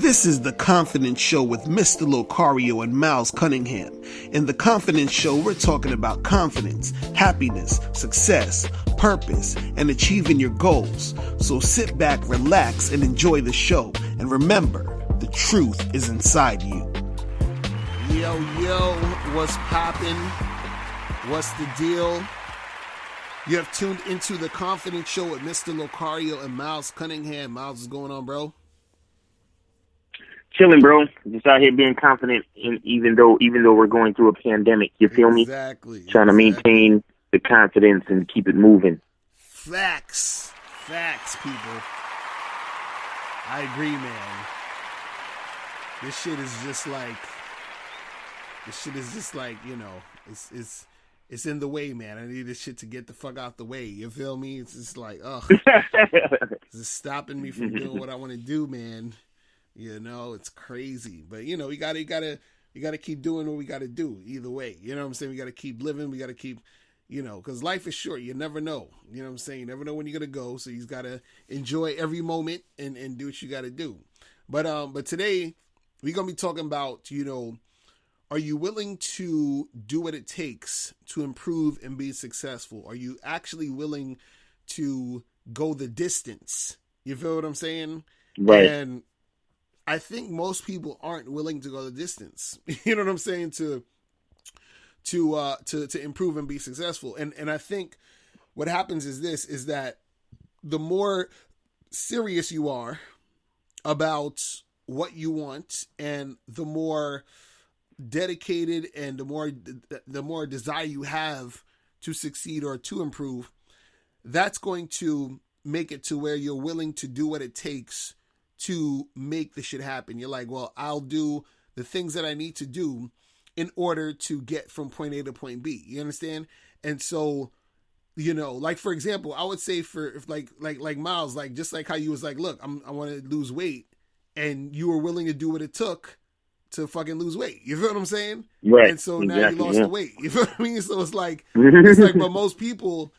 This is The Confidence Show with Mr. Locario and Miles Cunningham. In The Confidence Show, we're talking about confidence, happiness, success, purpose, and achieving your goals. So sit back, relax, and enjoy the show. And remember, the truth is inside you. Yo, what's poppin'? What's the deal? You have tuned into The Confidence Show with Mr. Locario and Miles Cunningham. Miles, what's going on, bro? Chilling, bro. Just out here being confident, even though we're going through a pandemic. You feel me? Exactly. Trying to maintain the confidence and keep it moving. Facts, people. I agree, man. This shit is just like, you know, it's in the way, man. I need this shit to get the fuck out the way. You feel me? It's just like, ugh. It's just stopping me from doing what I want to do, man. You know, it's crazy. But, you know, you gotta keep doing what we gotta do either way. You know what I'm saying? We gotta keep living. We gotta keep, you know, because life is short. You never know. You know what I'm saying? You never know when you're gonna go. So you gotta enjoy every moment and do what you gotta do. But today we're gonna be talking about, you know, are you willing to do what it takes to improve and be successful? Are you actually willing to go the distance? You feel what I'm saying? Right. And I think most people aren't willing to go the distance. You know what I'm saying? To improve and be successful. And I think what happens is that the more serious you are about what you want, and the more dedicated and the more desire you have to succeed or to improve, that's going to make it to where you're willing to do what it takes to make the shit happen. You're like, well, I'll do the things that I need to do in order to get from point A to point B. You understand? And so, you know, like, for example, I would say for like Miles, like, just like how you was like, look, I want to lose weight, and you were willing to do what it took to fucking lose weight. You feel what I'm saying? Right. And so now you lost the weight. You feel what I mean? So it's like, but most people,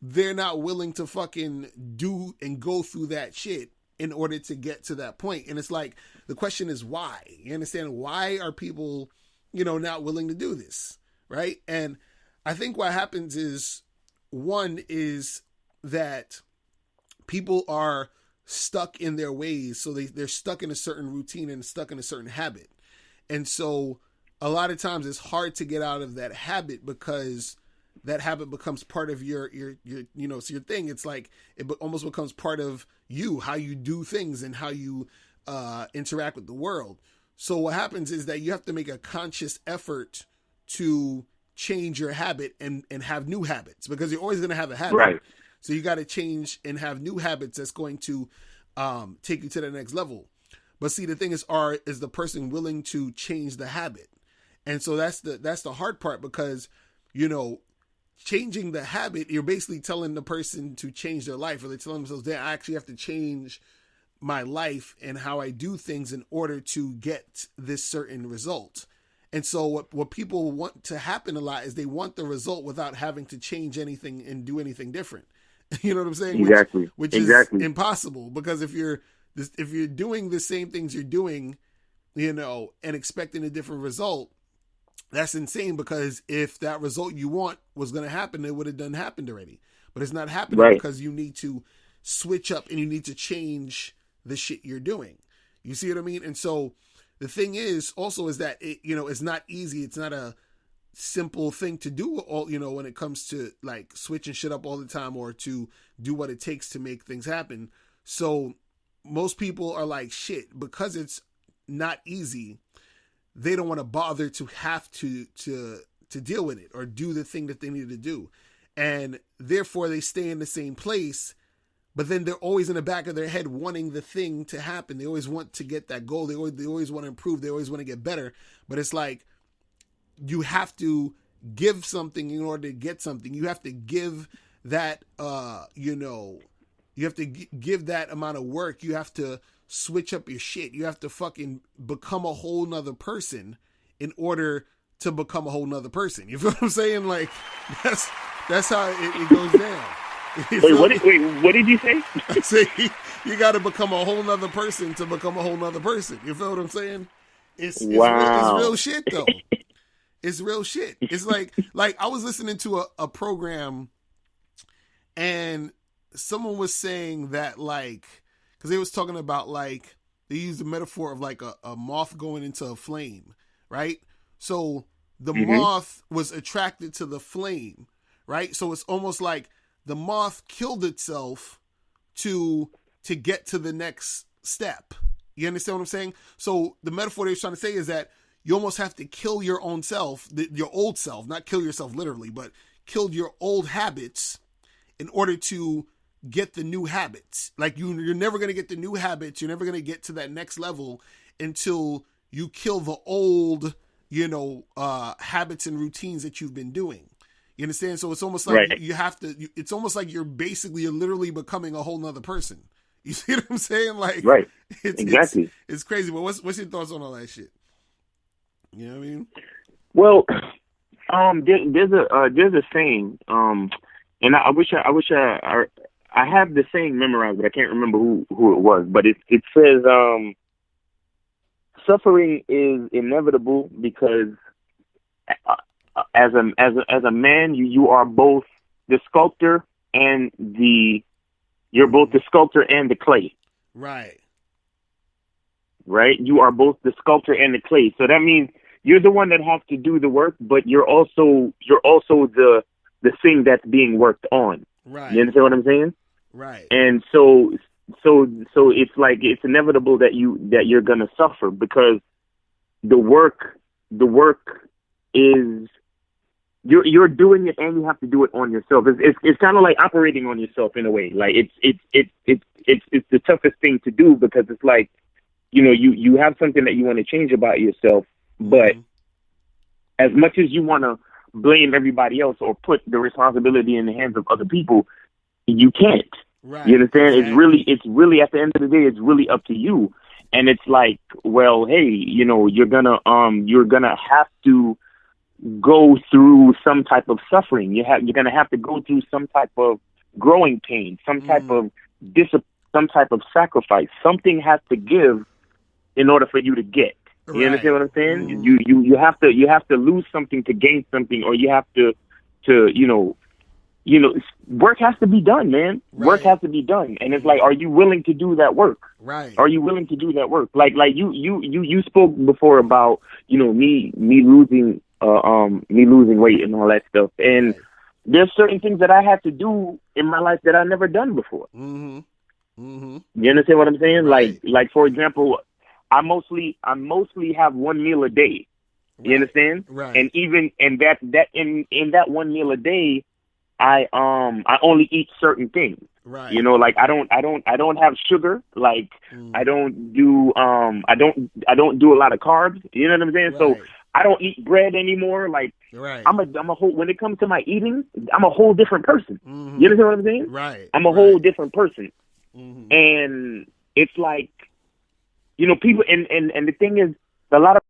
they're not willing to fucking do and go through that shit in order to get to that point. And it's like, the question is why? You understand? Why are people, you know, not willing to do this? Right. And I think what happens is, one is that people are stuck in their ways. So they're stuck in a certain routine and stuck in a certain habit. And so a lot of times it's hard to get out of that habit, because that habit becomes part of your you know, it's your thing. It's like, it almost becomes part of you, how you do things and how you interact with the world. So what happens is that you have to make a conscious effort to change your habit and have new habits, because you're always going to have a habit. Right. So you got to change and have new habits that's going to take you to the next level. But see, the thing is the person willing to change the habit? And so that's the hard part, because, you know, changing the habit, you're basically telling the person to change their life, or they're telling themselves, I actually have to change my life and how I do things in order to get this certain result. And so what people want to happen a lot is they want the result without having to change anything and do anything different. You know what I'm saying? Exactly. Which exactly. is impossible, because if you're doing the same things you're doing, you know, and expecting a different result, that's insane, because if that result you want was going to happen, it would have done happened already. But it's not happening, right, because you need to switch up and you need to change the shit you're doing. You see what I mean? And so the thing is also is that it, you know, it's not easy. It's not a simple thing to do all, you know, when it comes to like switching shit up all the time, or to do what it takes to make things happen. So most people are like, shit, because it's not easy, they don't want to bother to have to deal with it or do the thing that they need to do. And therefore they stay in the same place, but then they're always in the back of their head wanting the thing to happen. They always want to get that goal. They always want to improve. They always want to get better. But it's like, you have to give something in order to get something. You have to give that, you know, you have to give that amount of work. You have to switch up your shit. You have to fucking become a whole nother person in order to become a whole nother person. You feel what I'm saying? Like, that's how it goes down. You Wait, feel what? me? What did you say? See, you got to become a whole nother person to become a whole nother person. You feel what I'm saying? It's real Wow. shit though. It's real shit. It's like I was listening to a program, and someone was saying that, like, because they was talking about, like, they used the metaphor of like a moth going into a flame, right? So the moth was attracted to the flame, right? So it's almost like the moth killed itself to get to the next step. You understand what I'm saying? So the metaphor they was trying to say is that you almost have to kill your own self, your old self, not kill yourself literally, but kill your old habits in order to get the new habits. Like you're never going to get the new habits. You're never going to get to that next level until you kill the old, habits and routines that you've been doing. You understand? So it's almost like Right. you have to, it's almost like you're literally becoming a whole nother person. You see what I'm saying? Like, Right. it's, Exactly. it's crazy. But what's your thoughts on all that shit? You know what I mean? Well, there's a saying, and I wish I have the saying memorized, but I can't remember who it was. But it says, suffering is inevitable because as a man, you are both the sculptor and you're both the sculptor and the clay. Right. Right? You are both the sculptor and the clay. So that means you're the one that has to do the work, but you're also the thing that's being worked on. Right. You understand what I'm saying? Right. And so it's like it's inevitable that you're gonna suffer because the work is you're doing it and you have to do it on yourself. It's kind of like operating on yourself in a way. Like it's the toughest thing to do because it's like, you have something that you want to change about yourself, but as much as you want to blame everybody else or put the responsibility in the hands of other people, you can't. Right. You understand? Exactly. It's really at the end of the day, it's really up to you. And it's like, well, hey, you're gonna have to go through some type of suffering. You're gonna have to go through some type of growing pain, some type of some type of sacrifice. Something has to give in order for you to get. You understand what I'm saying? You have to lose something to gain something, or you have to work has to be done, man. Right. Work has to be done, and it's like, are you willing to do that work? Right. Are you willing to do that work? Like you spoke before about me losing weight and all that stuff, and there's certain things that I had to do in my life that I never done before. Mm-hmm. Mm-hmm. You understand what I'm saying? Right. Like for example, I mostly have one meal a day. You understand? Right. And even in that one meal a day, I only eat certain things. Right. Like I don't have sugar. Like I don't do I don't do a lot of carbs. You know what I'm saying? Right. So I don't eat bread anymore. Like right. I'm a whole, when it comes to my eating, I'm a whole different person. Mm-hmm. You understand what I'm saying? Right. I'm a whole different person. Mm-hmm. And it's like, people, and the thing is, a lot of